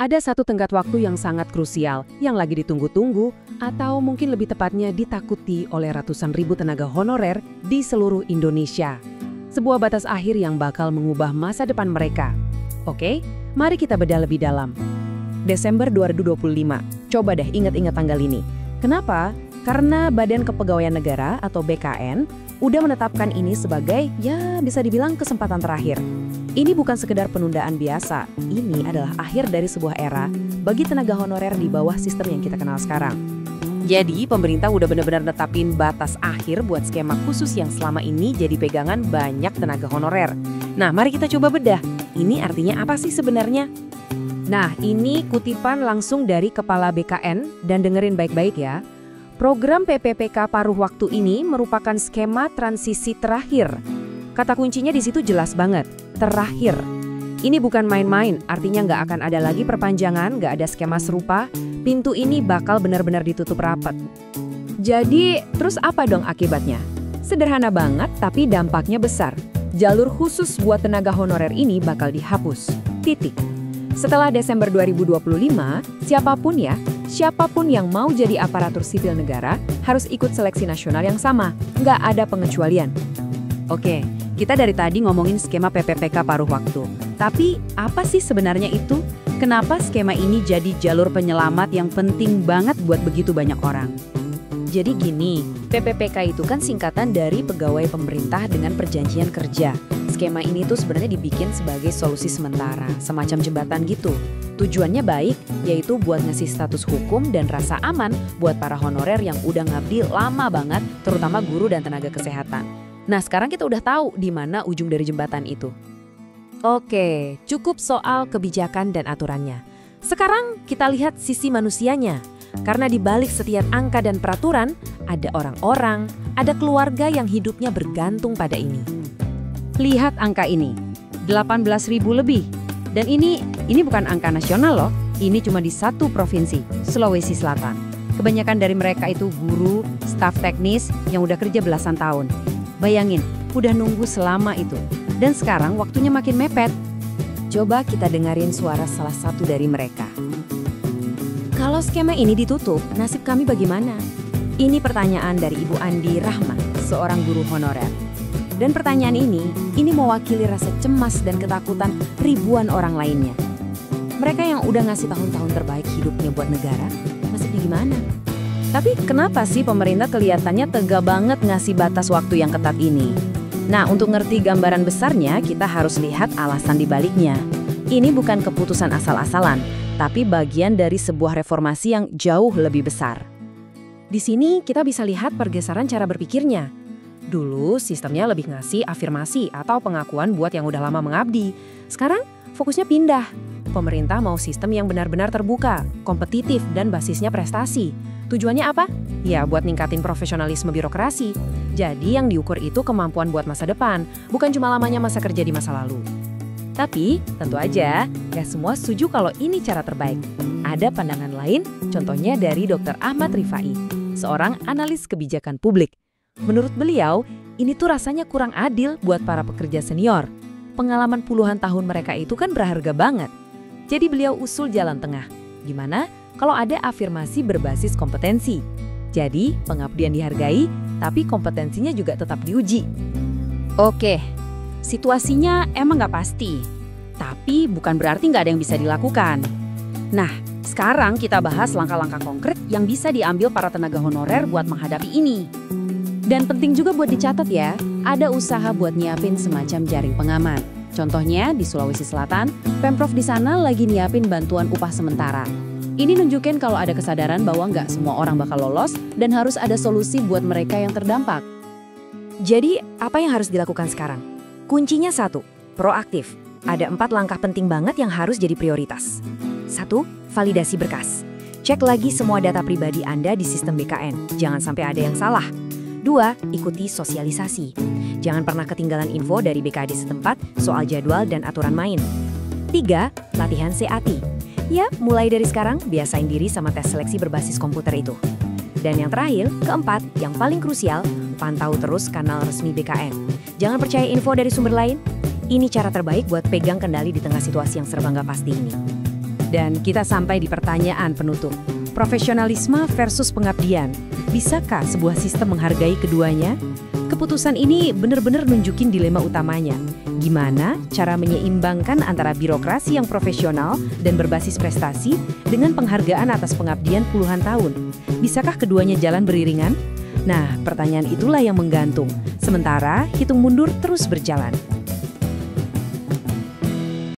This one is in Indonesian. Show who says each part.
Speaker 1: Ada satu tenggat waktu yang sangat krusial, yang lagi ditunggu-tunggu, atau mungkin lebih tepatnya ditakuti oleh ratusan ribu tenaga honorer di seluruh Indonesia. Sebuah batas akhir yang bakal mengubah masa depan mereka. Oke, mari kita bedah lebih dalam. Desember 2025, coba deh ingat-ingat tanggal ini. Kenapa? Karena Badan Kepegawaian Negara atau BKN udah menetapkan ini sebagai, ya bisa dibilang kesempatan terakhir. Ini bukan sekedar penundaan biasa, ini adalah akhir dari sebuah era bagi tenaga honorer di bawah sistem yang kita kenal sekarang. Jadi pemerintah udah benar-benar netapin batas akhir buat skema khusus yang selama ini jadi pegangan banyak tenaga honorer. Nah, mari kita coba bedah. Ini artinya apa sih sebenarnya? Nah, ini kutipan langsung dari Kepala BKN dan dengerin baik-baik ya. Program PPPK paruh waktu ini merupakan skema transisi terakhir. Kata kuncinya di situ jelas banget, terakhir. Ini bukan main-main, artinya nggak akan ada lagi perpanjangan, nggak ada skema serupa. Pintu ini bakal benar-benar ditutup rapat. Jadi, terus apa dong akibatnya? Sederhana banget, tapi dampaknya besar. Jalur khusus buat tenaga honorer ini bakal dihapus. Titik. Setelah Desember 2025, siapapun yang mau jadi aparatur sipil negara harus ikut seleksi nasional yang sama. Nggak ada pengecualian. Oke, kita dari tadi ngomongin skema PPPK paruh waktu. Tapi apa sih sebenarnya itu? Kenapa skema ini jadi jalur penyelamat yang penting banget buat begitu banyak orang? Jadi gini, PPPK itu kan singkatan dari Pegawai Pemerintah dengan Perjanjian Kerja. Skema ini tuh sebenarnya dibikin sebagai solusi sementara, semacam jembatan gitu. Tujuannya baik, yaitu buat ngasih status hukum dan rasa aman buat para honorer yang udah ngabdi lama banget, terutama guru dan tenaga kesehatan. Nah, sekarang kita udah tahu di mana ujung dari jembatan itu. Oke, cukup soal kebijakan dan aturannya. Sekarang kita lihat sisi manusianya. Karena di balik setiap angka dan peraturan, ada orang-orang, ada keluarga yang hidupnya bergantung pada ini. Lihat angka ini, 18.000 lebih. Dan ini bukan angka nasional loh, ini cuma di satu provinsi, Sulawesi Selatan. Kebanyakan dari mereka itu guru, staf teknis yang udah kerja belasan tahun. Bayangin, udah nunggu selama itu. Dan sekarang waktunya makin mepet. Coba kita dengerin suara salah satu dari mereka. Kalau skema ini ditutup, nasib kami bagaimana? Ini pertanyaan dari Ibu Andi Rahman, seorang guru honorer. Dan pertanyaan ini mewakili rasa cemas dan ketakutan ribuan orang lainnya. Mereka yang udah ngasih tahun-tahun terbaik hidupnya buat negara, nasibnya gimana? Tapi kenapa sih pemerintah kelihatannya tega banget ngasih batas waktu yang ketat ini? Nah, untuk ngerti gambaran besarnya, kita harus lihat alasan dibaliknya. Ini bukan keputusan asal-asalan, tapi bagian dari sebuah reformasi yang jauh lebih besar. Di sini kita bisa lihat pergeseran cara berpikirnya. Dulu sistemnya lebih ngasih afirmasi atau pengakuan buat yang udah lama mengabdi. Sekarang fokusnya pindah. Pemerintah mau sistem yang benar-benar terbuka, kompetitif, dan basisnya prestasi. Tujuannya apa? Ya, buat ningkatin profesionalisme birokrasi. Jadi yang diukur itu kemampuan buat masa depan, bukan cuma lamanya masa kerja di masa lalu. Tapi, tentu aja, gak semua setuju kalau ini cara terbaik. Ada pandangan lain, contohnya dari Dr. Ahmad Rifai, seorang analis kebijakan publik. Menurut beliau, ini tuh rasanya kurang adil buat para pekerja senior. Pengalaman puluhan tahun mereka itu kan berharga banget. Jadi beliau usul jalan tengah. Gimana kalau ada afirmasi berbasis kompetensi? Jadi, pengabdian dihargai, tapi kompetensinya juga tetap diuji. Oke. Situasinya emang nggak pasti, tapi bukan berarti nggak ada yang bisa dilakukan. Nah, sekarang kita bahas langkah-langkah konkret yang bisa diambil para tenaga honorer buat menghadapi ini. Dan penting juga buat dicatat ya, ada usaha buat nyiapin semacam jaring pengaman. Contohnya di Sulawesi Selatan, Pemprov di sana lagi nyiapin bantuan upah sementara. Ini nunjukin kalau ada kesadaran bahwa nggak semua orang bakal lolos dan harus ada solusi buat mereka yang terdampak. Jadi, apa yang harus dilakukan sekarang? Kuncinya satu, proaktif. Ada 4 langkah penting banget yang harus jadi prioritas. 1, validasi berkas. Cek lagi semua data pribadi Anda di sistem BKN. Jangan sampai ada yang salah. 2, ikuti sosialisasi. Jangan pernah ketinggalan info dari BKD setempat soal jadwal dan aturan main. 3, latihan CAT. Ya, mulai dari sekarang biasain diri sama tes seleksi berbasis komputer itu. Dan yang terakhir, keempat, yang paling krusial, pantau terus kanal resmi BKN. Jangan percaya info dari sumber lain. Ini cara terbaik buat pegang kendali di tengah situasi yang serba nggak pasti ini. Dan kita sampai di pertanyaan penutup. Profesionalisme versus pengabdian. Bisakah sebuah sistem menghargai keduanya? Keputusan ini benar-benar nunjukin dilema utamanya. Gimana cara menyeimbangkan antara birokrasi yang profesional dan berbasis prestasi dengan penghargaan atas pengabdian puluhan tahun? Bisakah keduanya jalan beriringan? Nah, pertanyaan itulah yang menggantung. Sementara hitung mundur terus berjalan.